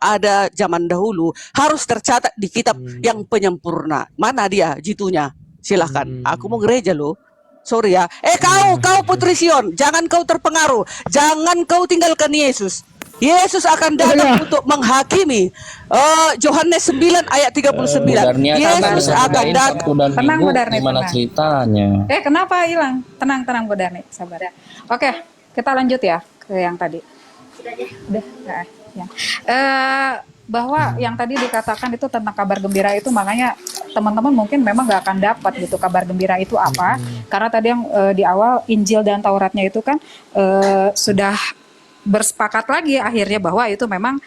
ada zaman dahulu harus tercatat di kitab yang penyempurna. Mana dia jitunya? Silahkan. Aku mau gereja loh. Sorry ya. Kau Putri Sion, jangan kau terpengaruh. Jangan kau tinggalkan Yesus. Yesus akan datang untuk menghakimi. Yohanes 9 ayat 39. Yesus akan datang. Tenang Godarni, gimana ceritanya? Kenapa hilang? Tenang Godarni, sabar. Oke, kita lanjut ya ke yang tadi. Udah. Ya. Bahwa yang tadi dikatakan itu tentang kabar gembira itu, makanya teman-teman mungkin memang gak akan dapat gitu kabar gembira itu apa, karena tadi yang di awal Injil dan Tauratnya itu kan sudah bersepakat lagi akhirnya bahwa itu memang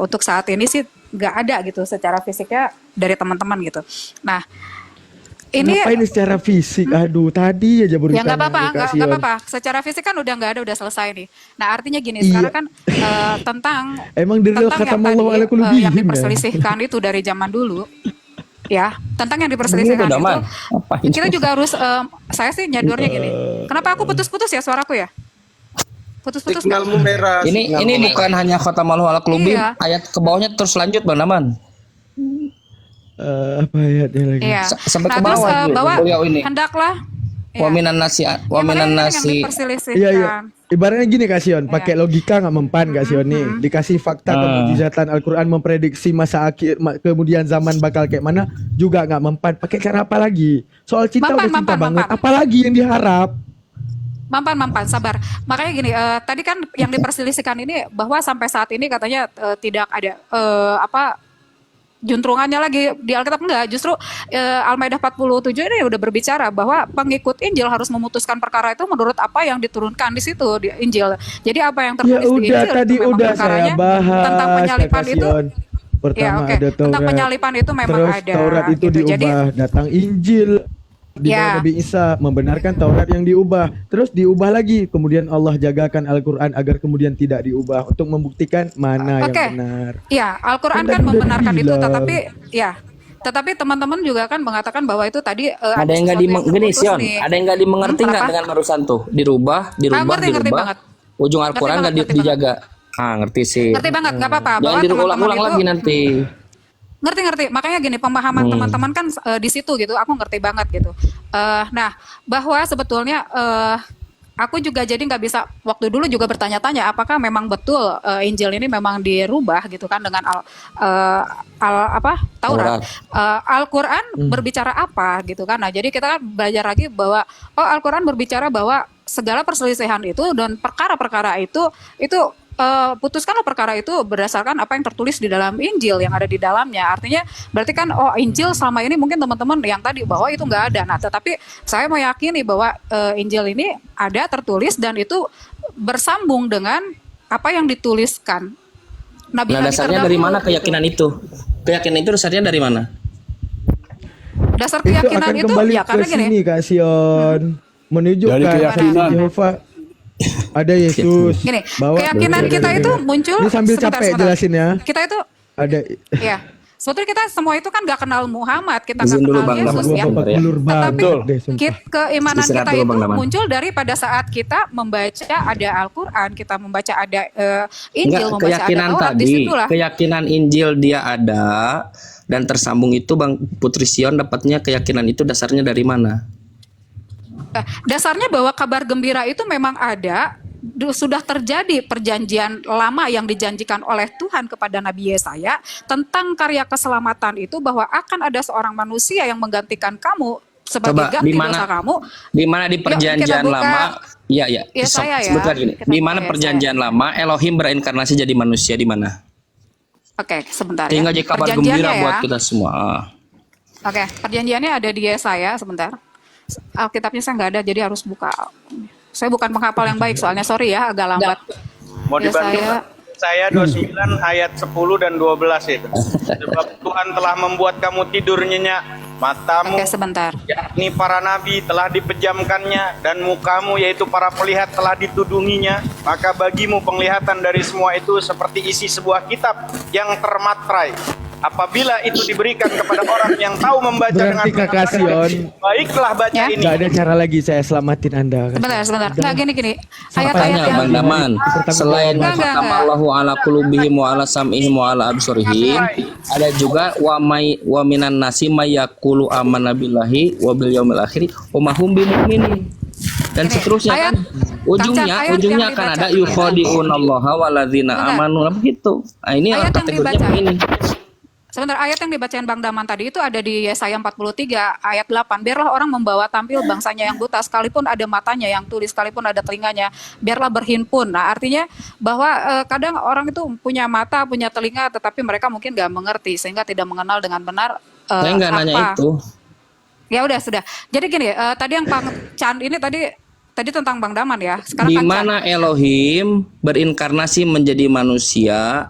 untuk saat ini sih gak ada gitu secara fisiknya dari teman-teman gitu. Nah ini ngapain secara fisik? Aduh, tadi aja baru ya nggak apa-apa. Secara fisik kan udah nggak ada, udah selesai nih. Nah artinya gini, sekarang kan tentang emang dari kata Allah yang diperselisihkan itu dari zaman dulu, ya tentang yang diperselisihkan itu, kita juga harus. Saya sih nyadurnya gini. Kenapa aku putus-putus ya suaraku ya? Putus-putus. Ini bukan hanya khatamallahu ala qulubihim, ayat ke bawahnya terus lanjut Bang Naman. Apa ayatnya lagi? Iya. Sampai ke terus bawah bahwa ini. hendaklah Waminan nasi, waminan nasi. Iya. Ibaratnya gini Kak Sion, pakai logika nggak mempan Kak Sion nih. Dikasih fakta kemujizatan Al-Quran memprediksi masa akhir, kemudian zaman bakal kayak mana juga nggak mempan. Pakai cara apa lagi? Soal cinta udah cinta banget. Apalagi yang diharap? Mampan, sabar. Makanya gini, tadi kan yang diperselisihkan ini bahwa sampai saat ini katanya tidak ada juntrungannya lagi di Alkitab. Enggak, justru Al-Maidah 47 ini udah berbicara bahwa pengikut Injil harus memutuskan perkara itu menurut apa yang diturunkan di situ di Injil. Jadi apa yang tertulis di Injil tadi itu memang udah perkaranya saya bahas, tentang penyalipan itu. Pertama ada Taurat, tentang penyalipan itu memang terus ada. Taurat itu gitu. diubah, Jadi datang Injil di bawah Nabi Isa membenarkan Taurat yang diubah, terus diubah lagi, kemudian Allah jagakan Al-Quran agar kemudian tidak diubah untuk membuktikan mana yang benar. Iya, Al-Quran kan membenarkan itu, tetapi teman-teman juga kan mengatakan bahwa itu tadi ada yang nggak ada yang nggak dimengerti nggak dengan barusan tuh dirubah. Ngerti banget. Ujung Al-Quran nggak dijaga. Ngerti sih. Ngerti banget, nggak apa-apa. Jangan diulang-ulang lagi nanti. Ngerti. Makanya gini, pemahaman teman-teman kan di situ gitu. Aku ngerti banget gitu. Nah, bahwa sebetulnya aku juga jadi nggak bisa, waktu dulu juga bertanya-tanya apakah memang betul Injil ini memang dirubah gitu kan dengan Taurat. Al-Quran berbicara apa gitu kan. Nah, jadi kita kan belajar lagi bahwa Al-Quran berbicara bahwa segala perselisihan itu dan perkara-perkara itu putuskanlah perkara itu berdasarkan apa yang tertulis di dalam Injil yang ada di dalamnya. Artinya berarti kan Injil selama ini mungkin teman-teman yang tadi bahwa itu nggak ada. Nah, tetapi saya meyakini bahwa Injil ini ada tertulis dan itu bersambung dengan apa yang dituliskan. Nabi-nabi dasarnya dari mana keyakinan itu? Keyakinan itu dasarnya dari mana? Dasar keyakinan itu ya karena gini. Sini Kak Sion menunjukkan keyakinan Yehova. Ada Yesus. Gini, keyakinan kita itu muncul. Ini sambil capek jelasin ya. Kita itu ada. Ya, sebetulnya kita semua itu kan nggak kenal Muhammad, kita nggak kenal Yesus ya. Tetapi keimanan kita itu muncul dari pada saat kita membaca ada Al-Quran, kita membaca ada Injil, membaca ada Taurat. Disitulah keyakinan Injil dia ada dan tersambung itu Bang Putri Sion dapatnya keyakinan itu dasarnya dari mana? Dasarnya bahwa kabar gembira itu memang ada, sudah terjadi perjanjian lama yang dijanjikan oleh Tuhan kepada Nabi Yesaya tentang karya keselamatan itu, bahwa akan ada seorang manusia yang menggantikan kamu sebagai ganti dosa kamu. Di mana di perjanjian lama? Di mana perjanjian lama Elohim berinkarnasi jadi manusia di mana? Oke, sebentar. Tinggal jadi kabar gembira buat kita semua. Oke, perjanjiannya ada di Yesaya, sebentar. Alkitabnya saya nggak ada, jadi harus buka. Saya bukan penghafal yang baik soalnya, sorry ya agak lambat. Mau dibantu? Saya 29 ayat 10 dan 12 itu. Sebab Tuhan telah membuat kamu tidur nyenyak, matamu yakni para nabi telah dipejamkannya, dan mukamu yaitu para pelihat telah ditudunginya. Maka bagimu penglihatan dari semua itu seperti isi sebuah kitab yang termatrai. apabila itu diberikan kepada orang yang tahu membaca Berarti dengan Kakak Sion, baiklah baca Ya. ini. nggak ada cara lagi saya selamatin Anda. Sebentar. Nggak, gini. Ayat-ayat Tanya yang Bang Daman, selain Enggak. Allahu ala qulubihim wa ala sam'ihim wa ala absurihim, ada juga wa minan nasi mayaqulu amanna billahi wa bil yaumil akhir wa ma hum bimumin. Dan Ini, seterusnya ayat- kan ayat ujungnya yang akan dibaca. ada yukhadi'unallaha waladzina Enggak. amanu begitu. Nah, ini Ayat yang kategorinya dibaca. ini. Sebentar, ayat yang dibacain Bang Daman tadi itu ada di Yesaya 43 ayat 8. Biarlah orang membawa tampil bangsanya yang buta, sekalipun ada matanya, yang tuli sekalipun ada telinganya, biarlah berhimpun. Nah, artinya bahwa kadang orang itu punya mata, punya telinga, tetapi mereka mungkin nggak mengerti sehingga tidak mengenal dengan benar Saya nggak nanya itu. Ya udah sudah. Jadi gini, tadi yang Bang Chan ini tadi tentang Bang Daman ya. Sekarang Di Kang Chan. mana Elohim berinkarnasi menjadi manusia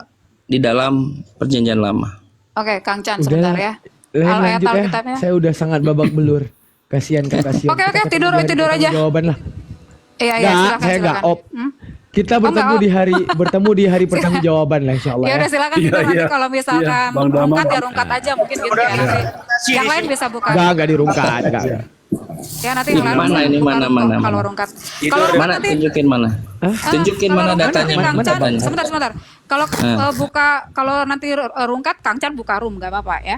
di dalam perjanjian lama. Oke, Kang Chan sebentar ya. Ayat Lanjut ya. Alkitabnya. Saya udah sangat babak belur. Kasihan Kakak Sion. Oke, Kita tidur ketemu di hari aja. Jawaban lah. Iya, Nggak, silakan. saya nggak op. Kita Oh, bertemu nggak op. bertemu di hari pertanggung jawaban lah insya Allah. Ya udah silakan tidur nanti kalau misalkan Bang Daman. rungkat ya rungkat aja mungkin gitu ya nanti. Yang lain bisa buka. Enggak dirungkat. Enggak. Ya nanti yang lain Mana bisa ini, buka mana, rungkat mana, kalau mana? rungkat. Kalau rungkat Mana nanti tunjukin mana? Tunjukin kalau mana rungkat datanya? nanti Kang Mana Chan, datanya? sebentar. Kalau kalau nanti rungkat Kang Chan buka room enggak apa-apa ya.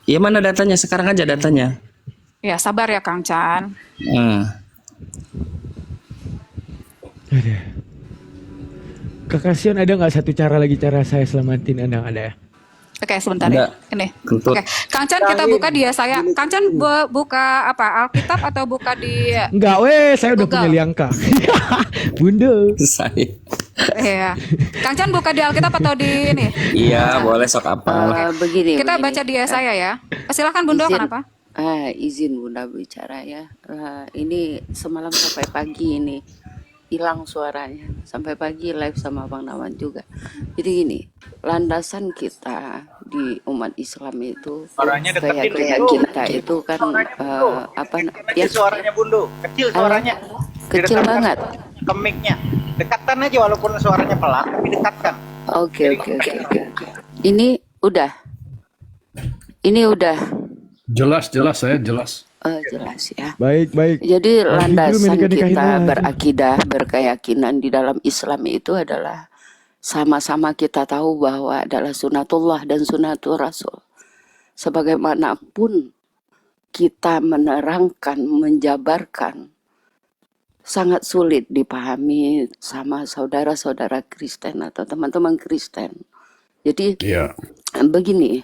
Ya mana datanya? Sekarang aja datanya. Ya sabar ya Kang Chan. Kakak Sion ada nggak satu cara lagi cara saya selamatin Anda ada ya? Oke, sebentar Ada. ya. Ini. Kentut. Oke, Kang Chan kita buka dia saya. Kang Chan buka apa? Alkitab atau buka di Enggak, saya udah Google. punya liangka. Bunda. Saya. Iya. Kang Chan buka di Alkitab atau di ini? Iya, boleh sok apa? Begini. Kita baca di Yesaya ya. Silakan Bunda, Izin. kenapa? Izin Bunda bicara ya. Ini semalam sampai pagi ini hilang suaranya. Sampai pagi live sama Bang Daman juga. Jadi gini, landasan kita di umat Islam itu Suaranya deketin kayak dulu. kita itu kan Kecil suaranya Bundu, kecil suaranya. kecil Didekatkan banget. ke mic-nya. Dekatkan aja walaupun suaranya pelan, tapi dekatkan. Oke. Ini udah. Jelas saya jelas. Jelas ya. Baik. Jadi landasan Amerika kita dikahinan. berakidah, berkeyakinan di dalam Islam itu adalah sama-sama kita tahu bahwa adalah sunatullah dan sunatul Rasul. Sebagaimanapun kita menerangkan, menjabarkan, sangat sulit dipahami sama saudara-saudara Kristen atau teman-teman Kristen. Jadi Iya. begini,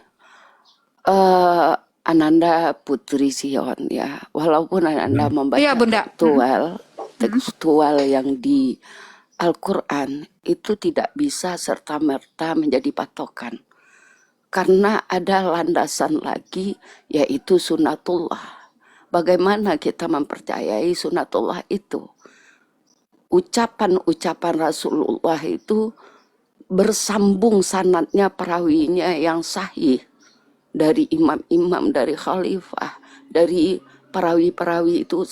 Ananda Putri Sion ya, walaupun Ananda membaca Iya, Bunda. tekstual yang di Al-Quran itu tidak bisa serta-merta menjadi patokan. Karena ada landasan lagi yaitu sunatullah. Bagaimana kita mempercayai sunatullah itu? Ucapan-ucapan Rasulullah itu bersambung sanadnya, perawinya yang sahih. Dari imam-imam, dari khalifah, dari perawi-perawi itu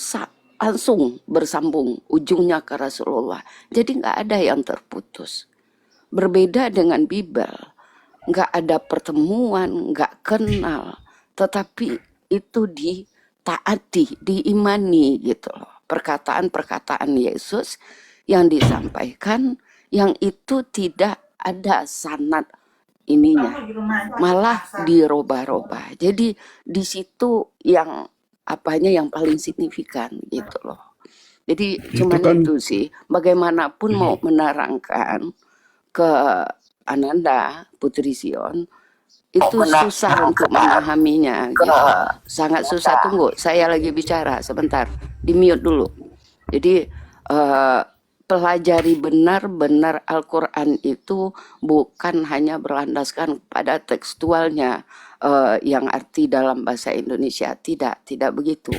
langsung bersambung ujungnya ke Rasulullah. Jadi nggak ada yang terputus. Berbeda dengan Bible, nggak ada pertemuan, nggak kenal, tetapi itu ditaati, diimani gitu loh. Perkataan-perkataan Yesus yang disampaikan, yang itu tidak ada sanad ininya, malah dirubah-rubah. Jadi di situ yang apanya yang paling signifikan gitu loh. Jadi cuman kan- itu sih. Bagaimanapun mau menerangkan ke Ananda Putri Sion itu susah untuk memahaminya gitu. Sangat susah. Tunggu, saya lagi bicara sebentar. Di mute dulu. Jadi pelajari benar-benar Al-Quran itu bukan hanya berlandaskan pada tekstualnya yang arti dalam bahasa Indonesia. Tidak begitu.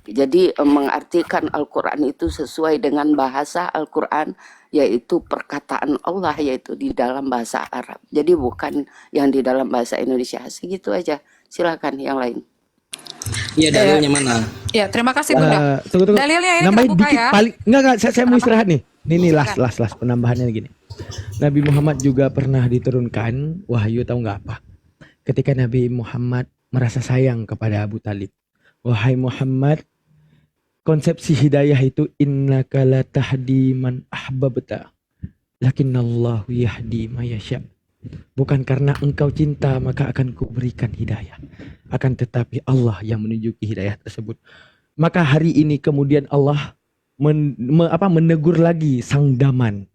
Jadi mengartikan Al-Quran itu sesuai dengan bahasa Al-Quran, yaitu perkataan Allah, yaitu di dalam bahasa Arab. Jadi bukan yang di dalam bahasa Indonesia. Segitu aja. Silakan yang lain. Iya, dalilnya mana? Ya, terima kasih Bunda. Tunggu. Dalilnya ini Nambahin kita buka dikit ya. paling enggak saya mau istirahat nih. Ini last penambahannya gini. Nabi Muhammad juga pernah diturunkan wahyu, tahu nggak apa? Ketika Nabi Muhammad merasa sayang kepada Abu Talib. Wahai Muhammad, konsepsi hidayah itu innaka la tahdi man ahbabta, lakinnallahu yahdi may yasha. Bukan karena engkau cinta maka akan kuberikan hidayah, akan tetapi Allah yang menunjuki hidayah tersebut. Maka hari ini kemudian Allah menegur lagi sang Daman.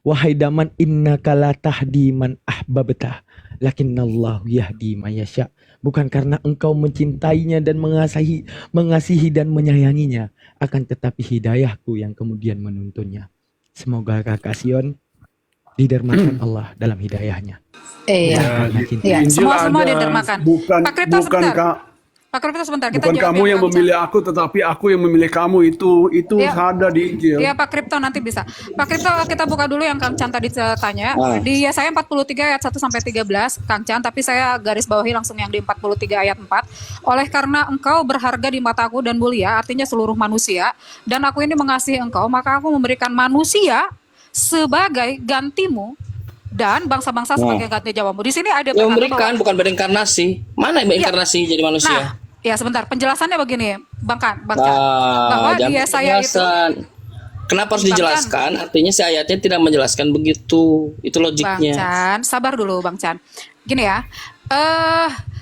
Wahai Daman, innaka la tahdi man ahbabta, lakinnallahu yahdi may yasha. Bukan karena engkau mencintainya dan mengasihi dan menyayanginya, akan tetapi hidayahku yang kemudian menuntunnya. Semoga Kakak Sion didermakan Allah dalam hidayahnya. Iya. Iya, Injil semua ada, didermakan. bukan Pak Kripto sebentar. Kak, Pak Kripto sebentar, kita bukan jawab kamu yang Kang Chan. memilih aku, tetapi aku yang memilih kamu. Itu Iya. ada di Injil. Iya Pak Kripto nanti bisa. Pak Kripto kita buka dulu yang Kang Chan tadi tanya. Ah. Di Yesaya 43 ayat 1 sampai 13 Kang Chan, tapi saya garis bawahi langsung yang di 43 ayat 4. Oleh karena engkau berharga di mataku dan mulia, artinya seluruh manusia, dan aku ini mengasihi engkau, maka aku memberikan manusia sebagai gantimu dan bangsa-bangsa sebagai ganti jawabanmu. Di sini ada Yang berkata memberikan bahwa- bukan berinkarnasi. Mana yang berinkarnasi jadi manusia? Nah, ya sebentar, penjelasannya begini, Bang Chan, bahwa Jangan di Yesaya itu penjelasan. Kenapa harus Bang dijelaskan? Artinya si ayatnya tidak menjelaskan begitu. Itu Bang logiknya. Chan, sabar dulu Bang Chan. Gini ya,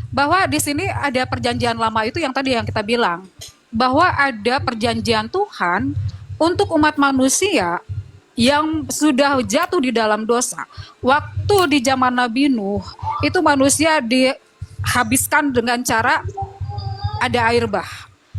bahwa di sini ada perjanjian lama itu yang tadi yang kita bilang, bahwa ada perjanjian Tuhan untuk umat manusia yang sudah jatuh di dalam dosa. Waktu di zaman Nabi Nuh, itu manusia dihabiskan dengan cara ada air bah.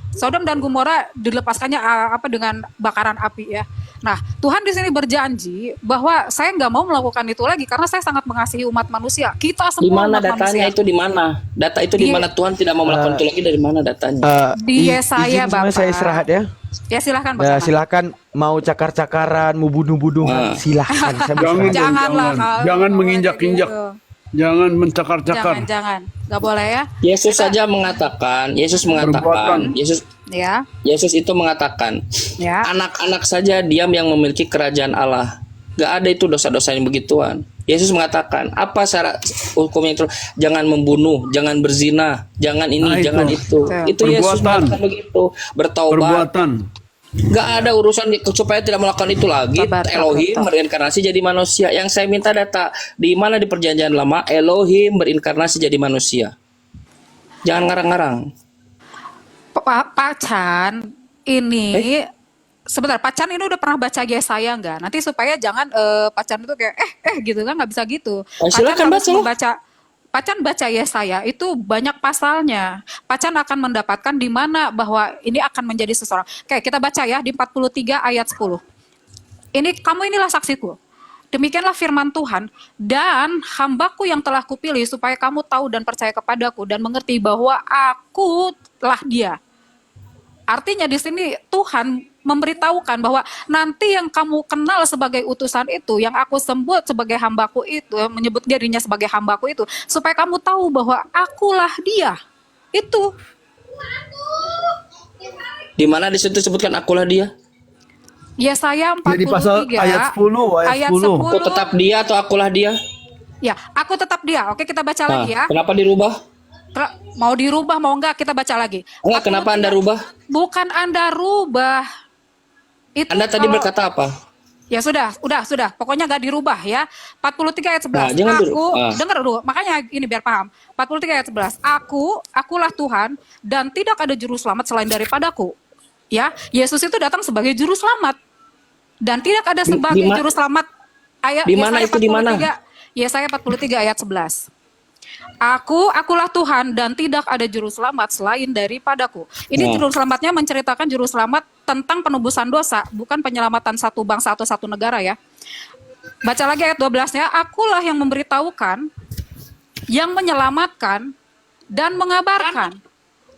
Sodom dan Gomora dilepaskannya dengan bakaran api ya. Nah, Tuhan di sini berjanji bahwa saya nggak mau melakukan itu lagi karena saya sangat mengasihi umat manusia. Kita Di semua mana umat datanya manusia. itu di mana? Data itu di mana Tuhan tidak mau melakukan itu lagi, dari mana datanya? Di Yesaya, izin semua Bapak. saya istirahat ya. Ya silahkan Pak. Ya, Camat. silakan mau cakar-cakaran, mau bunuh-bunuhan, silahkan. Saya Jangan, berserah. Janganlah kalau jangan boleh menginjak-injak. gitu. Jangan mencakar-cakar. Jangan, nggak boleh ya. Yesus saja mengatakan, Perbuatan. Yesus itu mengatakan, Ya. anak-anak saja diam yang memiliki kerajaan Allah. Gak ada itu dosa-dosa yang begituan. Yesus mengatakan, apa syarat hukumnya itu? Jangan membunuh, jangan berzina, jangan ini, Nah, itu. jangan itu. Itu Yesus Perbuatan. mengatakan begitu. Bertaubat. Perbuatan. Gak ada urusan supaya tidak melakukan itu lagi. Sabar, Elohim Pak. berinkarnasi jadi manusia. Yang saya minta data di mana di perjanjian lama Elohim berinkarnasi jadi manusia. Jangan ngarang-ngarang. Pak Chan ini sebentar, Pak Chan ini udah pernah baca Yesaya nggak? Nanti supaya jangan Pak Chan itu kayak gitu kan, nggak bisa gitu. Pak Chan Silakan harus baca. membaca. Pak Chan baca Yesaya itu banyak pasalnya. Pak Chan akan mendapatkan di mana bahwa ini akan menjadi seseorang. Oke, kita baca ya di 43 ayat 10. Kamu inilah saksiku. Demikianlah firman Tuhan, dan hambaku yang telah kupilih supaya kamu tahu dan percaya kepadaku dan mengerti bahwa aku telah dia. Artinya di sini Tuhan memberitahukan bahwa nanti yang kamu kenal sebagai utusan itu, yang aku sebut sebagai hambaku itu, menyebut dirinya sebagai hambaku itu, supaya kamu tahu bahwa akulah dia. Itu. Di mana di situ disebutkan akulah dia? Yesaya 43 Jadi pasal ayat 10, ayat 10. Aku tetap dia atau akulah dia? Ya, aku tetap dia. Oke, kita baca lagi ya. Kenapa dirubah? Mau dirubah mau enggak, kita baca lagi. Enggak, kenapa Anda rubah? Bukan Anda rubah. Itu Anda tadi kalau- berkata apa? Ya sudah. Pokoknya nggak dirubah ya. 43 ayat 11. Nah, jangan dulu. Dengar dulu. Makanya ini biar paham. 43 ayat 11. Akulah Tuhan dan tidak ada juru selamat selain daripadaku. Ya, Yesus itu datang sebagai juru selamat. Dan tidak ada sebagai di ma- juru selamat. Di mana itu, di mana? Yesaya 43 ayat 11. Akulah Tuhan dan tidak ada juru selamat selain daripadaku. Ini juru selamatnya menceritakan juru selamat tentang penebusan dosa, bukan penyelamatan satu bangsa atau satu negara ya. Baca lagi ayat 12-nya, akulah yang memberitahukan, yang menyelamatkan, dan mengabarkan,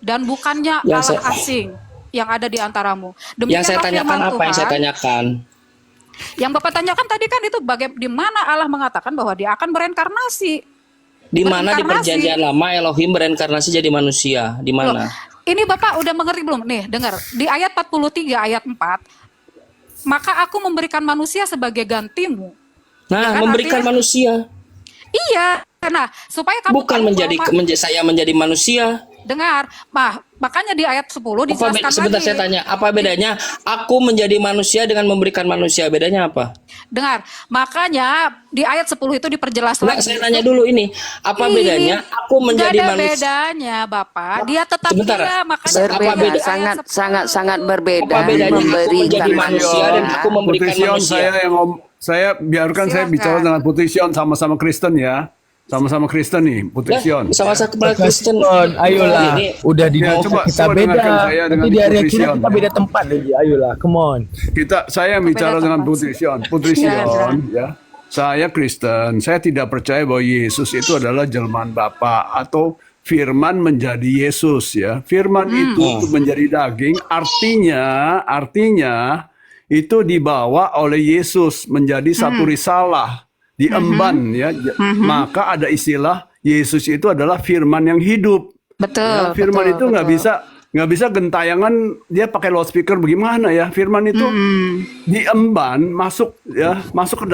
dan bukannya Yang Allah asing yang ada di antaramu. Yang saya Demikianlah tanyakan firman apa yang saya Tuhan. tanyakan? Yang Bapak tanyakan tadi kan itu di mana Allah mengatakan bahwa dia akan bereinkarnasi. Di mana di Berinkarnasi. perjanjian lama Elohim bereinkarnasi jadi manusia? Di Loh, mana? ini Bapak udah mengerti belum? Nih, dengar. Di ayat 43 ayat 4, maka aku memberikan manusia sebagai gantimu. Nah, kan, memberikan artinya- manusia. Iya. Nah, supaya kamu Bukan tahu menjadi bahwa saya menjadi manusia. dengar. Makanya di ayat 10 dijelaskan Sebentar lagi. saya tanya, apa bedanya aku menjadi manusia dengan memberikan manusia? Bedanya apa? Dengar. Makanya di ayat 10 itu diperjelas Enggak, lagi. saya tanya dulu ini. Apa Ini bedanya aku menjadi nggak ada manusia? bedanya, Bapak. Dia tetap Sebentar. dia. Makanya Apa Berbeda, beda? di ayat sangat 10. sangat sangat berbeda. Apa bedanya aku menjadi Memberikan manusia dan aku memberikan Putri Sion, manusia? saya biarkan saya Silakan. bicara dengan Putri Sion, sama-sama Kristen ya. Sama-sama Kristen nih, Putri Sion. Sama-sama kepala Kristen. Ayolah, Ini udah di Ya, kita coba beda. dengarkan saya dengan Nanti di area Putri kita Sion, kita ya. beda tempat lagi. Ayolah, come on. Saya bicara Beda dengan tempat Putri sih. Sion. Putri Iya, Sion, ya. Saya Kristen. Saya tidak percaya bahwa Yesus itu adalah jelmaan Bapa atau Firman menjadi Yesus ya. Firman itu menjadi daging. Artinya itu dibawa oleh Yesus menjadi satu risalah, diemban ya. Maka ada istilah Yesus itu adalah Firman yang hidup. Betul. Ya, firman betul, itu nggak bisa gentayangan dia pakai loudspeaker bagaimana ya. Firman itu diemban masuk ke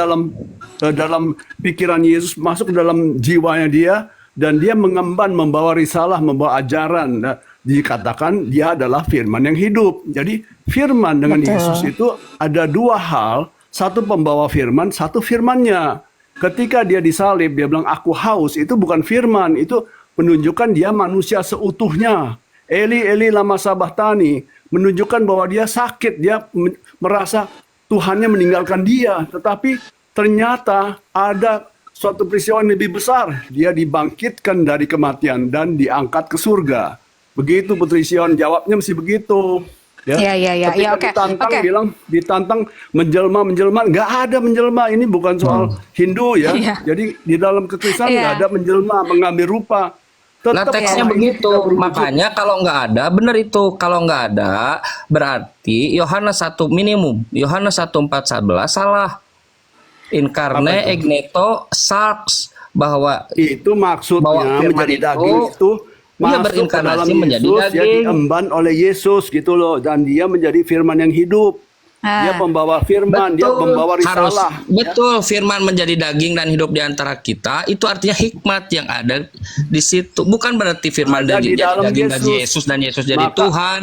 dalam pikiran Yesus, masuk ke dalam jiwanya dia, dan dia mengemban, membawa risalah, membawa ajaran. Nah, dikatakan dia adalah firman yang hidup. Jadi firman dengan Yesus itu ada dua hal, satu pembawa firman, satu firmannya. Ketika dia disalib, dia bilang aku haus, itu bukan firman, itu menunjukkan dia manusia seutuhnya. Eli Eli lama sabachthani, menunjukkan bahwa dia sakit, dia merasa Tuhannya meninggalkan dia, tetapi ternyata ada suatu peristiwa yang lebih besar, dia dibangkitkan dari kematian dan diangkat ke surga. Begitu Putri Sion, jawabnya mesti begitu. Iya. Ketika Oke. ditantang Oke. bilang ditantang menjelma, nggak ada menjelma. Ini bukan soal Hindu ya. Iya. Jadi di dalam kekristenan Iya. nggak ada menjelma, mengambil rupa. Nah, Tetap teksnya orang ini begitu. tidak berwujud. Makanya kalau nggak ada, benar itu. Kalau nggak ada, berarti Yohanes 1 minimum. Yohanes 1:4-11 salah. Incarne egneto sarx, bahwa Itu maksudnya bahwa firman menjadi itu, daging itu iya, masuk ke berinkarnasi dalam menjadi Yesus, ya daging. diemban oleh Yesus gitu loh, dan dia menjadi firman yang hidup. Dia pembawa firman, dia membawa risalah. Betul, firman menjadi daging dan hidup di antara kita, itu artinya hikmat yang ada di situ. Bukan berarti firman Ada di jadi dalam daging dan Yesus. Yesus dan Yesus jadi Maka Tuhan.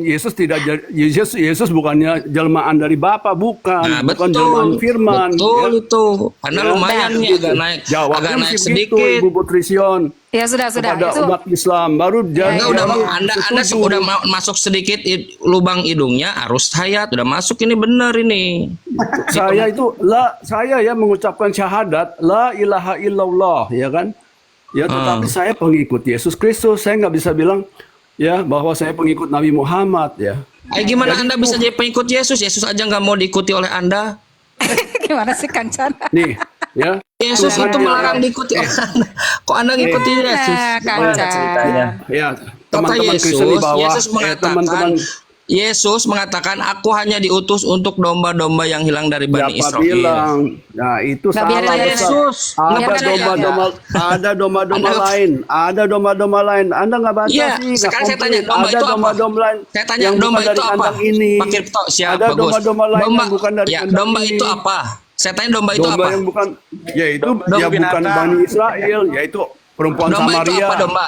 Yesus tidak jadi Yesus bukannya jelmaan dari Bapa, bukan. Nah, bukan betul, jelmaan firman. betul ya. itu. Karena Ya, lumayan nih begitu. agak Jawabnya naik mesti begitu, sedikit. Ibu Putri Sion. Ya sudah. Kepada Itu umat Islam baru jadi. Enggak, udah baru Anda setuju. udah masuk sedikit lubang hidungnya arus hayat udah masuk, ini benar ini. Saya mengucapkan syahadat la ilaha illallah, ya kan? Ya, tetapi saya pengikut Yesus Kristus. Saya nggak bisa bilang ya bahwa saya pengikut Nabi Muhammad ya. Gimana Anda bisa jadi pengikut Yesus? Yesus aja nggak mau diikuti oleh Anda. gimana sih Kancana? Nih, ya. Yesus Tuhan itu dia- melarang diikuti oleh Anda. Kok Anda ngikuti Yesus? Kancana. Gimana ceritanya? Ya, Kata teman-teman Yesus, Kristen di bawah, Yesus mengatakan, teman-teman Yesus mengatakan, aku hanya diutus untuk domba-domba yang hilang dari Bani siapa Israel. bilang? Nah, itu Nggak, salah biarin aja. besar. Yesus, Ada nggak percaya. domba-domba Anda- lain, ada domba-domba lain. Anda nggak baca Iya, sih, nggak sekarang saya tanya, komplit. domba Ada itu apa? domba-domba lain. Saya tanya, yang domba bukan dari itu apa? kandang ini. Pak Kripto, siap, Ada bagus. domba-domba lain yang bukan dari Ya, kandang domba ini. itu apa? Saya tanya, domba itu Domba apa? yang bukan, yaitu Domba ya bukan binatang. Bani Israel, yaitu perempuan Domba itu Samaria. apa domba?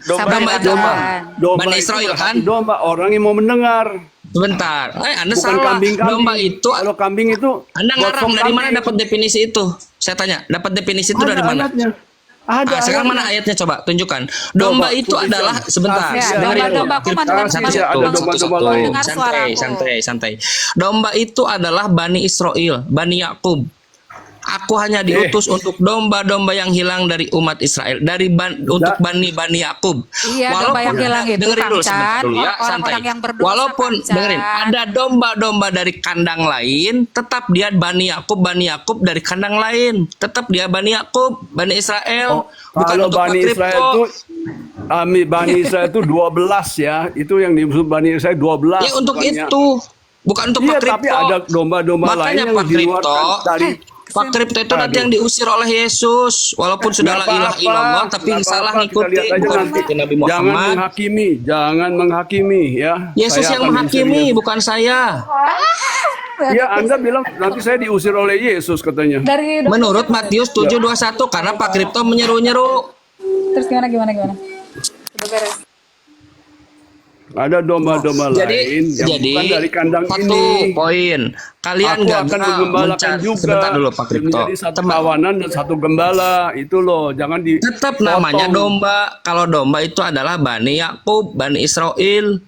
Sabar, Domba itu apa? Domba Bani itu Israel berarti kan? Domba orang yang mau mendengar. Sebentar, Anda Bukan salah. kambing-kambing. Domba itu, Kalau kambing itu Anda ngarang gosok dari mana kambing. dapat definisi itu? Saya tanya, dapat definisi itu dari Ada mana? ayatnya. Ada. Sekarang ayatnya. mana ayatnya, coba tunjukkan. Domba Coba, itu Putri adalah Sion. sebentar. Ya, dengerin dulu. domba-dombaku mendengar Satu, suara- satu, ada satu, domba-domba satu. lain. Dengar suaraku. Santai. Domba itu adalah Bani Israel, Bani Yakub. Aku hanya diutus untuk domba-domba yang hilang dari umat Israel, untuk Bani Yakub. Iya, domba yang hilang itu, dengerin dulu Kang sebentar Chan. dulu ya, Orang-orang santai. yang berdosa, Walaupun Kang Chan. dengerin, ada domba-domba dari kandang lain, tetap dia Bani Yakub dari kandang lain, tetap dia Bani Yakub, Bani Israel. Bukan Kalau untuk Bani Pak Israel Kripto. itu Bani Israel itu 12 ya. Itu yang disebut Bani Israel 12. Ya untuk bukannya- itu, bukan untuk Iya, Pak Kripto. tapi ada domba-domba lain Makanya yang Pak di luar Kripto, dari Pak Kripto itu nanti Aduh. yang diusir oleh Yesus, walaupun sudah la Nggak ilaha apa-apa, illallah, tapi nggak salah apa-apa, kita ngikuti, lihat aja bukan nanti. ngikuti Nabi Jangan Muhammad. menghakimi, jangan menghakimi ya. Yesus Saya yang akan menghakimi, serius. bukan saya. Ya, Anda bilang nanti saya diusir oleh Yesus katanya. Dari Menurut Matius 7:21 karena Pak Kripto menyeru-nyeru. terus gimana? Udah beres. Ada domba-domba lain yang Jadi bukan dari kandang satu ini. poin, kalian Aku akan gagal menggembalakan mencari juga. sebentar dulu Pak Kripto. Menjadi satu kawanan dan satu gembala. Itu loh, jangan di Tetap namanya domba. Kalau domba itu adalah Bani Yakub, Bani Israel.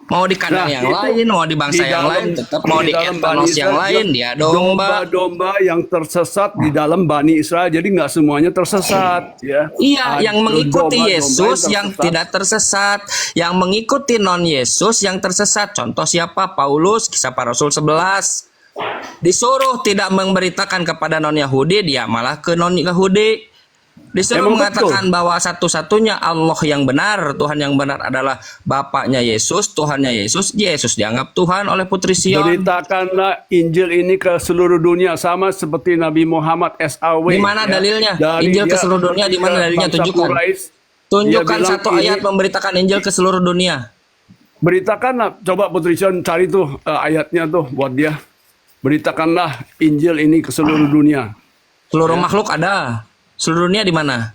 Mau di kandang Nah, yang itu lain, mau di bangsa di yang dalam- lain, tetap mau di dalam etnos Bani yang Israel lain, juga dia domba. domba-domba yang tersesat di dalam Bani Israel. Jadi nggak semuanya tersesat, ya. Iya, Ada yang mengikuti domba-domba Yesus yang tersesat. tidak tersesat, yang mengikuti non Yesus yang tersesat. Contoh siapa? Paulus, Kisah Para Rasul 11. Disuruh tidak memberitakan kepada non Yahudi, dia malah ke non Yahudi. Disuruh Emang mengatakan bahwa satu-satunya Allah yang benar, Tuhan yang benar adalah Bapaknya Yesus, Tuhannya Yesus. Yesus dianggap Tuhan oleh Putri Sion. Beritakanlah Injil ini ke seluruh dunia sama seperti Nabi Muhammad SAW. Di mana dalilnya? Injil ke seluruh dunia, di mana dalilnya? Tunjukkan. Tunjukkan bilang satu ini- ayat memberitakan Injil ke seluruh dunia. Beritakanlah, coba Putri Sion cari tuh ayatnya tuh buat dia. Beritakanlah Injil ini ke seluruh dunia. Seluruh makhluk ada. Seluruh dunia di mana?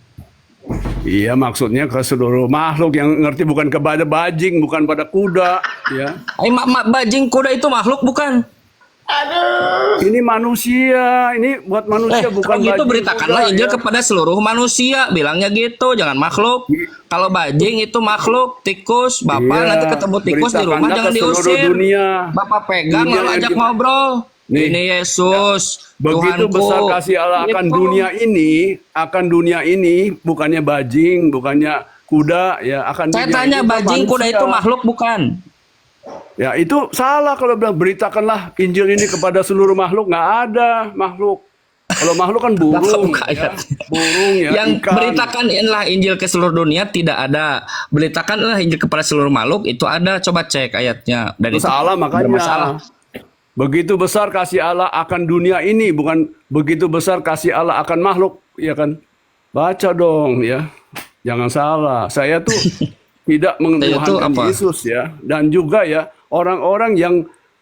Iya, maksudnya ke seluruh makhluk yang ngerti, bukan kepada bajing, bukan pada kuda, ya. Bajing kuda itu makhluk bukan? Ini manusia, ini buat manusia bukan Kalau gitu bajing, beritakanlah kuda, Injil ya. kepada seluruh manusia. Bilangnya gitu, jangan makhluk. Kalau bajing itu makhluk, tikus, Bapak Iya, nanti ketemu tikus di rumah beritakanlah jangan ke seluruh diusir. dunia. Bapak pegang Dunia lalu yang ajak kita- ngobrol. Nih. Ini Yesus, Begitu Tuhanku. besar kasih Allah akan Gitu. dunia ini, bukannya bajing, bukannya kuda, ya akan Saya dunia tanya ini bajing kuda manusia. itu makhluk bukan? Ya itu salah kalau bilang beritakanlah Injil ini kepada seluruh makhluk. Nggak ada makhluk. Kalau makhluk kan burung, Buka ya. ayat. Burung ya. Yang ikan. beritakanlah Injil ke seluruh dunia tidak ada. Beritakanlah Injil kepada seluruh makhluk itu ada. Coba cek ayatnya. Dan Itu salah makanya. bermasalah. Begitu besar kasih Allah akan dunia ini, bukan begitu besar kasih Allah akan makhluk, ya kan? Baca dong, ya. Jangan salah. Saya tuh tidak menuhankan apa? Yesus, ya. Dan juga ya orang-orang yang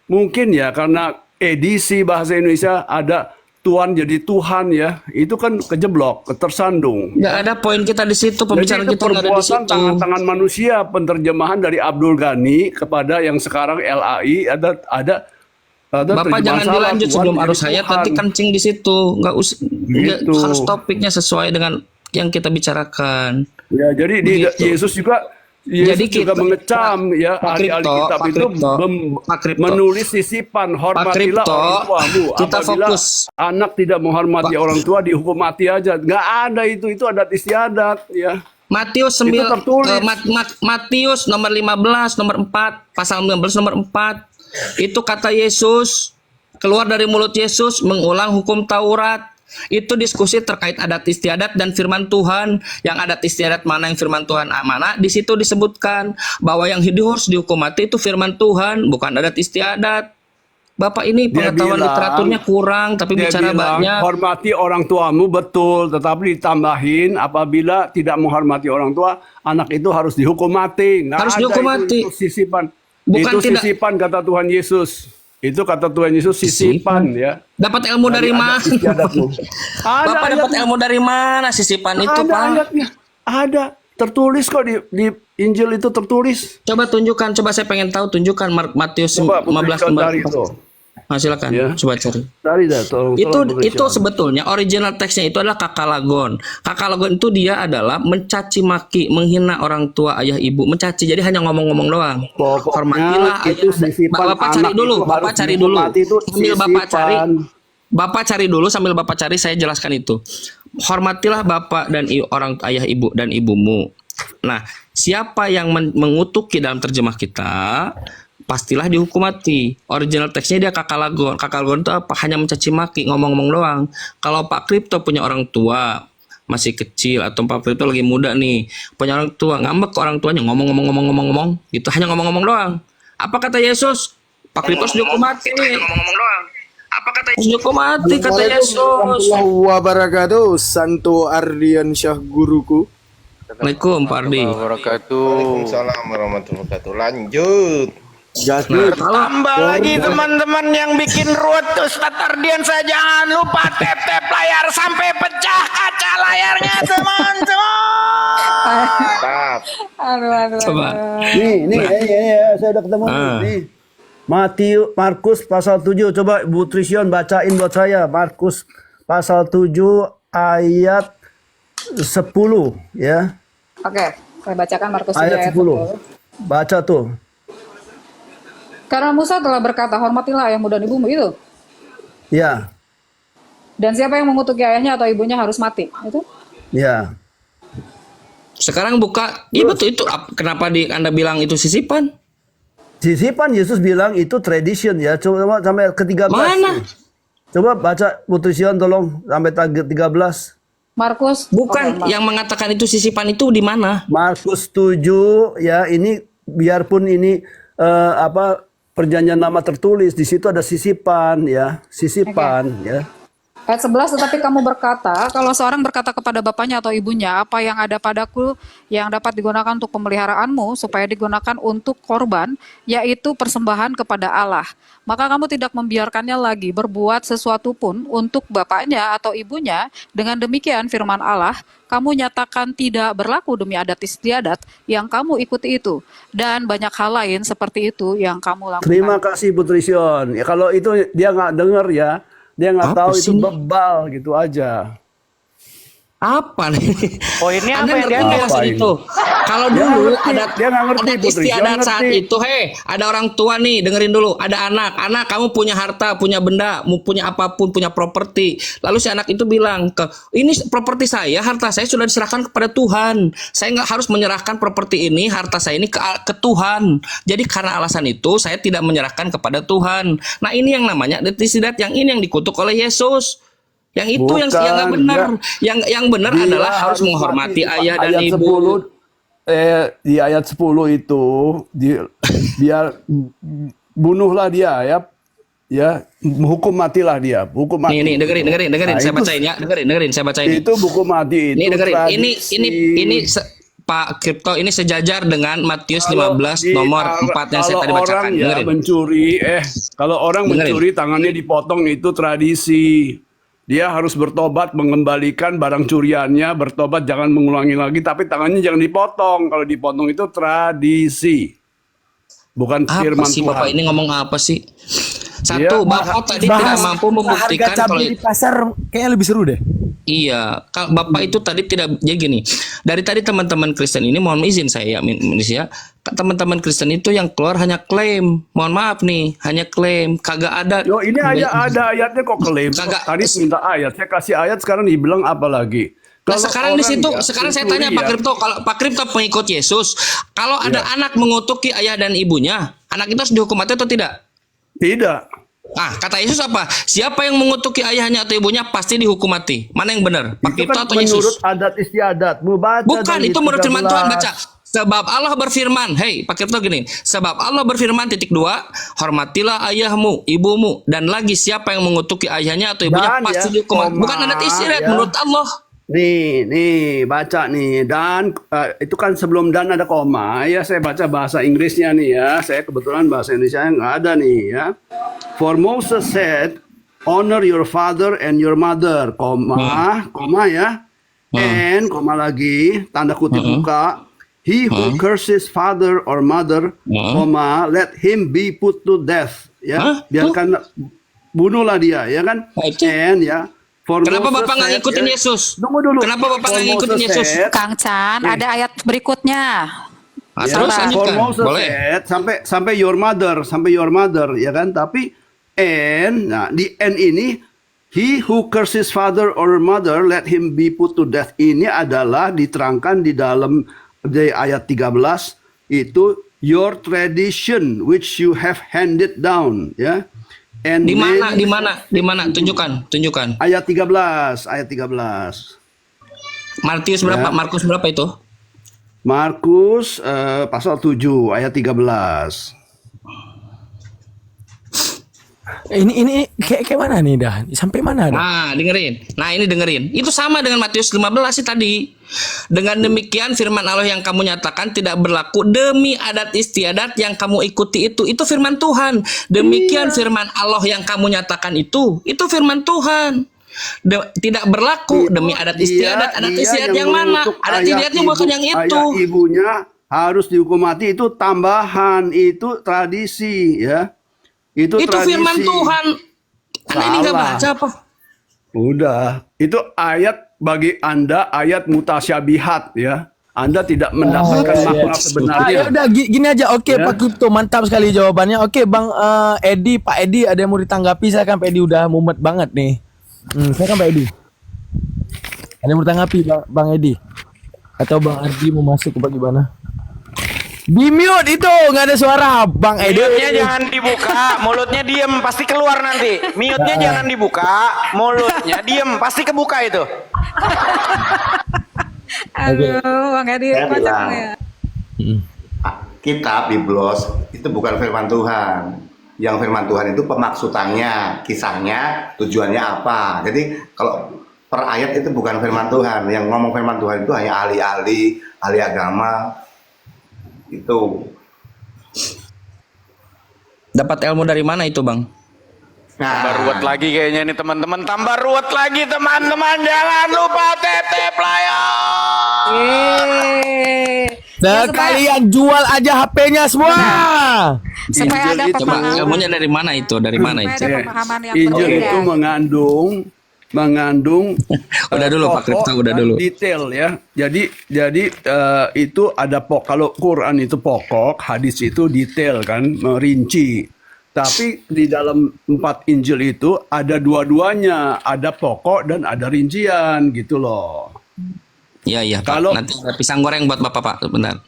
mungkin ya karena edisi bahasa Indonesia ada Tuhan jadi Tuhan, ya. Itu kan kejeblok, tersandung. Nggak ada poin kita di situ. Pembicaraan Jadi itu kita nggak ada di perbuatan situ. tangan-tangan manusia, penerjemahan dari Abdul Ghani kepada yang sekarang LAI ada Bapak terjemahan jangan salah, dilanjut Tuhan sebelum jadi arus hayat Tuhan. nanti kencing di situ. Nggak Gitu. harus topiknya sesuai dengan yang kita bicarakan. Ya, jadi di Begitu. Yesus juga Jadi juga kita- mengecam ya Pak ahli-ahli Kripto, kitab Pak itu Kripto, Pak Kripto. menulis sisipan hormatilah Kripto, orang tuamu. kita Apabila fokus. anak tidak menghormati orang tua dihukum mati aja. Nggak ada itu adat istiadat ya. Matius Itu tertulis. Matius nomor 15 nomor 4 pasal 19 nomor 4 itu kata Yesus keluar dari mulut Yesus mengulang hukum Taurat. Itu diskusi terkait adat istiadat dan firman Tuhan. Yang adat istiadat mana, yang firman Tuhan mana, di situ disebutkan bahwa yang harus dihukum mati itu firman Tuhan, bukan adat istiadat. Bapak ini Dia pengetahuan bilang- literaturnya kurang, tapi Dia bicara bilang, banyak. hormati orang tuamu betul, tetapi ditambahin apabila tidak menghormati orang tua, anak itu harus dihukum mati. Nggak Harus ada dihukum itu, mati. Itu sisipan. Bukan Itu tidak- sisipan kata Tuhan Yesus. Itu kata Tuhan Yesus sisipan ya. Dapat ilmu dari mana? Istiadatmu. Ada Bapak dapat ayatnya. ilmu dari mana sisipan itu, Ada Pak? ayatnya. Ada. Tertulis kok di Injil itu tertulis. Coba tunjukkan, coba saya pengen tahu, tunjukkan Matius Coba 15 Putri nomor cari 4. itu. Nah, silakan, Ya. coba cari. Cari dah, tolong. Itu sebetulnya original teksnya itu adalah kakalagon. Kakalagon itu dia adalah mencaci maki, menghina orang tua, ayah, ibu, mencaci. Jadi hanya ngomong-ngomong doang. Pokoknya Hormatilah itu ayah. sisipan Bapak cari anak dulu, itu Bapak harus cari dulu. dihormati, itu Sambil Bapak cari, sisipan. Bapak cari dulu sambil Bapak cari saya jelaskan itu. Hormatilah bapak dan orang ayah ibu dan ibumu. Nah, siapa yang mengutuki dalam terjemah kita pastilah dihukum mati. Original teksnya dia kakalagon. Kakalagon itu apa? Hanya mencaci maki, ngomong-ngomong doang. Kalau Pak Kripto punya orang tua masih kecil atau Pak Kripto lagi muda nih, punya orang tua, ngambek ke orang tuanya, ngomong gitu, hanya ngomong-ngomong doang. Apa kata Yesus? Pak Kripto harus dihukum mati. Ngomong-ngomong doang. Apa kata Yesus? Dihukum mati kata Yesus. Warahmatullahi wabarakatuh. Santo Ardian Syah guruku. Assalamualaikum Pak Ardi. Waalaikumsalam warahmatullahi wabarakatuh. Lanjut. Jasmine. Tambah lagi teman-teman yang bikin ruwet Ustadz Ardian, saya jangan lupa tap-tap layar sampai pecah kaca layarnya teman-teman. Aduh. Coba. Nih, saya udah ketemu nih. Markus pasal 7, coba Bu Trision bacain buat saya. Markus pasal 7 ayat 10 ya. Oke, saya bacakan Markus 7 Ayat 10. Baca tuh. Karena Musa telah berkata, hormatilah ayahmu dan ibumu itu. Ya, Dan siapa yang mengutuki ayahnya atau ibunya harus mati. Itu. ya. Sekarang buka itu kenapa Anda bilang itu sisipan? Sisipan Yesus bilang itu tradition ya. Coba sampai ke-13. Mana? Coba baca Bu Trision tolong sampai 13. Markus. Bukan Oke, yang mengatakan itu sisipan itu di mana? Markus 7 ya, ini biarpun ini perjanjian lama tertulis, di situ ada sisipan ya, ya. Ayat 11, tetapi kamu berkata, kalau seorang berkata kepada bapaknya atau ibunya, apa yang ada padaku yang dapat digunakan untuk pemeliharaanmu, supaya digunakan untuk korban, yaitu persembahan kepada Allah. Maka kamu tidak membiarkannya lagi berbuat sesuatu pun untuk bapaknya atau ibunya. Dengan demikian firman Allah, kamu nyatakan tidak berlaku demi adat istiadat yang kamu ikuti itu. Dan banyak hal lain seperti itu yang kamu lakukan. Terima kasih Bu Trision. Ya, kalau itu dia nggak dengar ya, dia nggak tahu itu bebal gitu aja. Apa nih? Oh, ini apa Anda yang dia ngerti apa maksud ini? itu? Kalau Dia dulu ngerti, dia nggak ngerti, adat Putri, dia istiadat ngerti. saat itu, ada orang tua nih, dengerin dulu, ada anak kamu punya harta, punya benda, mau punya apapun, punya properti. Lalu si anak itu bilang ini properti saya, harta saya sudah diserahkan kepada Tuhan. Saya nggak harus menyerahkan properti ini, harta saya ini ke Tuhan. Jadi karena alasan itu saya tidak menyerahkan kepada Tuhan. Nah ini yang namanya adat istiadat, yang ini yang dikutuk oleh Yesus. Yang itu yang nggak benar. Yang benar Dia adalah harus menghormati mati. ayah dan Ayat ibu. 10, di ayat 10 itu biar bunuhlah dia ya, hukum matilah dia, hukum mati. Nih dengerin Nah, saya itu- bacain ya, dengerin saya bacain. Itu hukum mati itu. Nih dengerin. tradisi. Ini Pak Kripto, ini sejajar dengan Matius Kalau 15 di- nomor 4 yang saya kalau tadi bacakan. orang ya Dengerin. mencuri, kalau orang Dengerin. mencuri tangannya dipotong itu tradisi. Dia harus bertobat, mengembalikan barang curiannya, bertobat jangan mengulangi lagi, tapi tangannya jangan dipotong. Kalau dipotong itu tradisi. Bukan Apa firman sih Tuhan. Bapak ini ngomong apa sih? Dia Satu, Bapak tadi tidak mampu membuktikan harga kalau cabai di pasar kayaknya lebih seru deh. iya, kalau Bapak itu tadi tidak, jadi gini. Dari tadi teman-teman Kristen ini, mohon izin saya Indonesia, teman-teman Kristen itu yang keluar hanya klaim. Mohon maaf nih, hanya klaim, kagak ada. Yo, ini aja ada ayatnya kok klaim. Kagak. Tadi minta ayat, saya kasih ayat, sekarang dibilang apa lagi? Nah, Kalau sekarang di orang situ, ya, sekarang saya mencuri tanya Pak ya, Kripto, kalau Pak Kripto pengikut Yesus, kalau ada anak mengutuki ayah dan ibunya, anak itu harus dihukum mati atau tidak? Tidak. Ah, kata Yesus apa? Siapa yang mengutuki ayahnya atau ibunya pasti dihukum mati. Mana yang benar? Pak Itu Kripto kan atau menurut Yesus? adat istiadat. Baca Bukan, dari itu menurut firman Tuhan, 13. baca. Sebab Allah berfirman, hei Pak Kripto gini, sebab Allah berfirman (2), hormatilah ayahmu, ibumu, dan lagi siapa yang mengutuki ayahnya atau ibunya Dan pasti ya, dihukum mati. koma, Bukan adat istiadat ya. menurut Allah. Nih, baca nih. Dan itu kan sebelum dan ada koma. Ya, saya baca bahasa Inggrisnya nih ya. Saya kebetulan bahasa Indonesia nggak ada nih ya. For Moses said, honor your father and your mother, koma ya. And, koma lagi, tanda kutip buka. He who curses father or mother, koma, let him be put to death. Ya, biarkan bunuhlah dia, ya kan? Nah, itu. And ya. For Kenapa Moses Bapak nggak said, ngikutin ya, Yesus? Tunggu dulu. Kenapa Bapak For nggak ngikutin Moses Yesus? said, Kang Chan, ada ayat berikutnya. Ah, ya, terus for lanjutkan. Moses Boleh. said, sampai your mother, ya kan? Tapi nah di and ini, he who curses father or mother, let him be put to death. Ini adalah diterangkan di dalam di ayat 13 itu your tradition which you have handed down, ya. And Di mana? then- Tunjukkan. Ayat 13. Matius berapa? Ya. Markus berapa itu? Markus pasal 7 ayat 13. Ini kayak mana nih dah? Sampai mana dah? Nah, dengerin. Nah, ini dengerin. Itu sama dengan Matius 15 sih tadi. Dengan demikian firman Allah yang kamu nyatakan tidak berlaku demi adat istiadat yang kamu ikuti itu. Itu firman Tuhan. Demikian firman Allah yang kamu nyatakan itu firman Tuhan. Tidak berlaku demi adat istiadat. Adat istiadat yang mana? Adat istiadatnya bukan yang itu. Ayah ibunya harus dihukum mati itu tambahan, itu tradisi ya. Itu tradisi. Firman Tuhan. Anda ini nggak baca apa? Udah, itu ayat bagi Anda ayat mutasyabihat ya. Anda tidak mendapatkan makna sebenarnya. Udah gini aja. Oke, Pak Kripto, mantap sekali jawabannya. Oke, Bang Edi, Pak Edi, ada yang mau ditanggapi? Silakan Pak Edi, udah mumet banget nih. Silakan Pak Edi. Ada yang mau ditanggapi Bang Edi? Atau Bang Ardi mau masuk apa gimana? Di mute itu, nggak ada suara Bang Edi. Mute-nya jangan dibuka, mulutnya diem, pasti keluar nanti. Mute-nya jangan dibuka, mulutnya diem, pasti kebuka itu. Aduh, Bang Edi, Saya kocak bilang, ya. kitab Biblos itu bukan firman Tuhan. Yang firman Tuhan itu pemaksutannya, kisahnya, tujuannya apa. Jadi kalau per ayat itu bukan firman Tuhan. Yang ngomong firman Tuhan itu hanya ahli-ahli, ahli agama. Itu. Dapat ilmu dari mana itu, Bang? Tambah ruwet lagi kayaknya nih teman-teman. Tambah ruwet lagi teman-teman. Jangan lupa tetep layan. Nah, kalian jual aja HP-nya semua. Supaya ada Coba pemahaman. ilmunya dari mana itu? Dari mana Supaya itu? ada pemahaman yang Injil berbeda. itu mengandung Udah dulu, Pak Kripto, udah dan dulu. detail ya. Jadi itu ada kalau Quran itu pokok, hadis itu detail kan, merinci. Tapi di dalam 4 Injil itu ada dua-duanya, ada pokok dan ada rincian gitu loh. Iya, Pak. Kalau- Nanti ada pisang goreng buat Bapak, Pak. Bentar.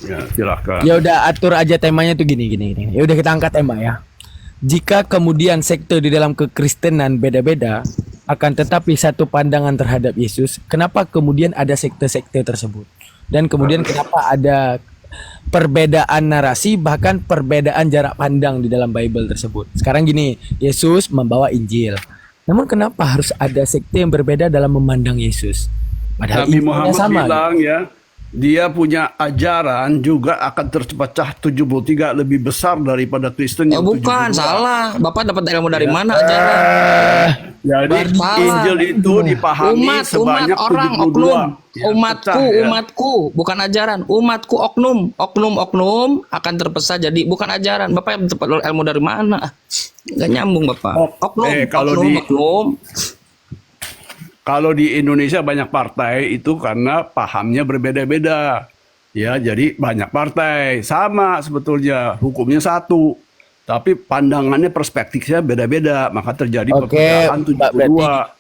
Ya, silakan. Ya udah atur aja temanya tuh gini. Ya udah kita angkat tema ya. Jika kemudian sekte di dalam kekristenan beda-beda, akan tetapi satu pandangan terhadap Yesus, kenapa kemudian ada sekte-sekte tersebut? Dan kemudian kenapa ada perbedaan narasi, bahkan perbedaan jarak pandang di dalam Bible tersebut? Sekarang gini, Yesus membawa Injil. Namun kenapa harus ada sekte yang berbeda dalam memandang Yesus? Padahal Nabi Injilnya Muhammad sama. bilang ya, dia punya ajaran juga akan terpecah 73 lebih besar daripada Kristen Oh, yang bukan, 72. salah. Bapak dapat ilmu dari mana ajaran? Jadi Salah. Injil itu dipahami Umat sebanyak orang 72. oknum. Ya, Umatku, pecah, ya. umatku, bukan ajaran. Umatku oknum akan terpecah jadi bukan ajaran. Bapak dapat ilmu dari mana? Gak nyambung, Bapak. Oknum, kalau oknum. Kalau di Indonesia banyak partai itu karena pahamnya berbeda-beda. Ya, jadi banyak partai. Sama sebetulnya, hukumnya satu. Tapi pandangannya, perspektifnya beda-beda. Maka terjadi Oke, perpecahan 72.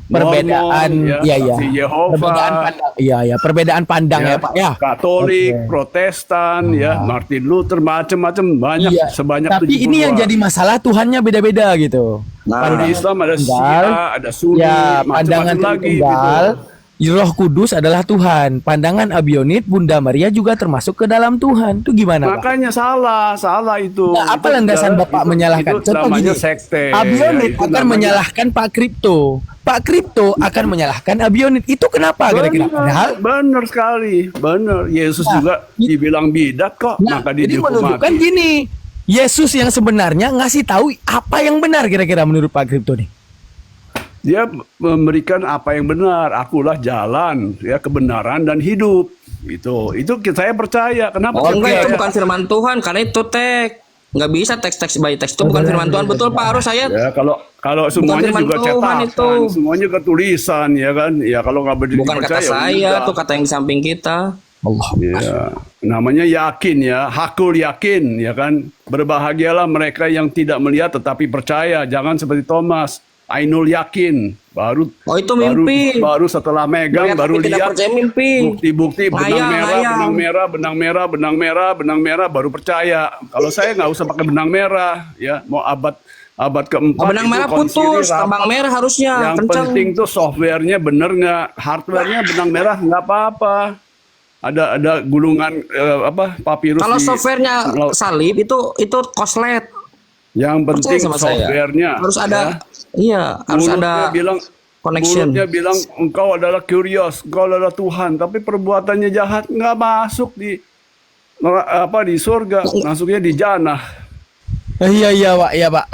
Perbedaan, Mormon, iya. Saksi Yehova, Perbedaan pandang, iya. Perbedaan pandang ya, Pak ya. Katolik, Oke. Protestan, ya, Martin Luther, macam-macam banyak, Iya. sebanyak Tapi 72. ini yang jadi masalah, Tuhannya beda-beda gitu. Kalau di Islam ada Tunggal, Syiah, ada Sunni, ya, macam-macam pandangan lagi tunggal, gitu. Roh Kudus adalah Tuhan. Pandangan Abionit, Bunda Maria juga termasuk ke dalam Tuhan. Itu gimana, Pak? Makanya salah itu. Nah, apa Itu landasan adalah- Bapak menyalahkan? Itu namanya sekte. Abionit Itu akan namanya- menyalahkan Pak Kripto. Pak Kripto akan menyalahkan Abionit. Itu kenapa kira-kira? Padahal Benar sekali, benar. Yesus Nah, juga dibilang bidat kok, maka dia jadi dihukum menunjukkan mati. gini, Yesus yang sebenarnya ngasih tahu apa yang benar kira-kira menurut Pak Kripto nih. Dia memberikan apa yang benar. Akulah jalan, ya, kebenaran dan hidup. Itu saya percaya. Kenapa? Oh saya enggak, itu percaya? bukan firman Tuhan, karena itu teks. Nggak bisa teks by teks, itu bukan firman Tuhan. Betul, Pak, harus saya. Ya, kalau semuanya firman juga Tuhan cetakan, itu. semuanya ketulisan, ya kan? Ya kalau nggak Bukan kata dipercaya, saya, udah. tuh kata yang di samping kita. Ya, namanya yakin ya, hakul yakin ya kan. Berbahagialah mereka yang tidak melihat tetapi percaya. Jangan seperti Thomas, ainul yakin. Baru Oh, itu mimpi. baru setelah megang Melihat baru tapi tidak lihat percaya mimpi. bukti-bukti benang Ngayang, merah, ngayang. benang merah, benang merah, benang merah, benang merah baru percaya. Kalau saya nggak usah pakai benang merah ya, mau abad keempat. Oh, benang itu merah konsili putus, rapat. tabang merah harusnya Yang kencang. penting tuh softwarenya bener nggak, hardwarenya benang merah nggak apa-apa. Ada gulungan papirus. Kalau di- softwarenya kalau- salib itu koslet. Yang penting Percaya sama saya. softwarenya. Harus ada, ya. iya, harus Mulutnya ada bilang, connection. mulutnya bilang engkau adalah curious, engkau adalah Tuhan, tapi perbuatannya jahat, nggak masuk di di surga, masuknya di jannah. Iya Pak, iya Pak.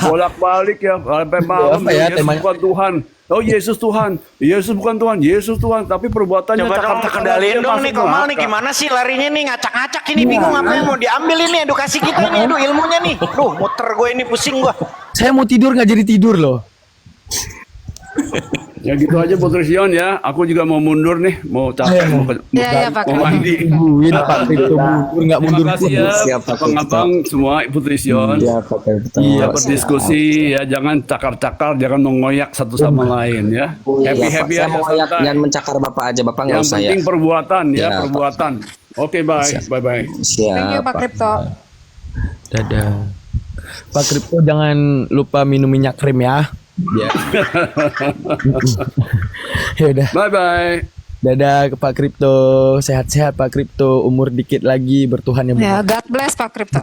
Bolak-balik ya, sampai malam Apa ya Yesus temanya? bukan Tuhan. Oh Yesus Tuhan, Yesus bukan Tuhan, Yesus Tuhan, tapi perbuatannya Coba dong cakap-cakap kendaliin dia dong masuk nih Komal nih neraka. gimana sih larinya nih ngacak-ngacak ini bingung apa yang mau diambil ini edukasi kita nih aduh ilmunya nih. Duh muter gue ini pusing gue. Saya mau tidur nggak jadi tidur loh. Ya gitu aja Putri Sion ya. Aku juga mau mundur nih, mau capek, Iya, Pak mau mandi. Tungguin Pak Kripto mundur nggak mundur Terima kasih pun. ya, Siap, Pak abang-abang semua Putri Sion. Iya, Pak Kripto. Iya berdiskusi ya, jangan cakar-cakar, jangan mengoyak satu sama lain ya. Happy-happy Saya aja mau kayak santai. jangan mencakar Bapak aja, Bapak nggak Yang usah ya. penting perbuatan ya, Ya, Pak. perbuatan. Oke, bye. Siap. Thank you Pak Kripto. Dadah. Pak Kripto jangan lupa minum minyak krim ya. Ya. Ya udah. Bye. Dadah ke Pak Kripto. Sehat-sehat Pak Kripto. Umur dikit lagi bertuhan yang Ya, God bless Pak Kripto.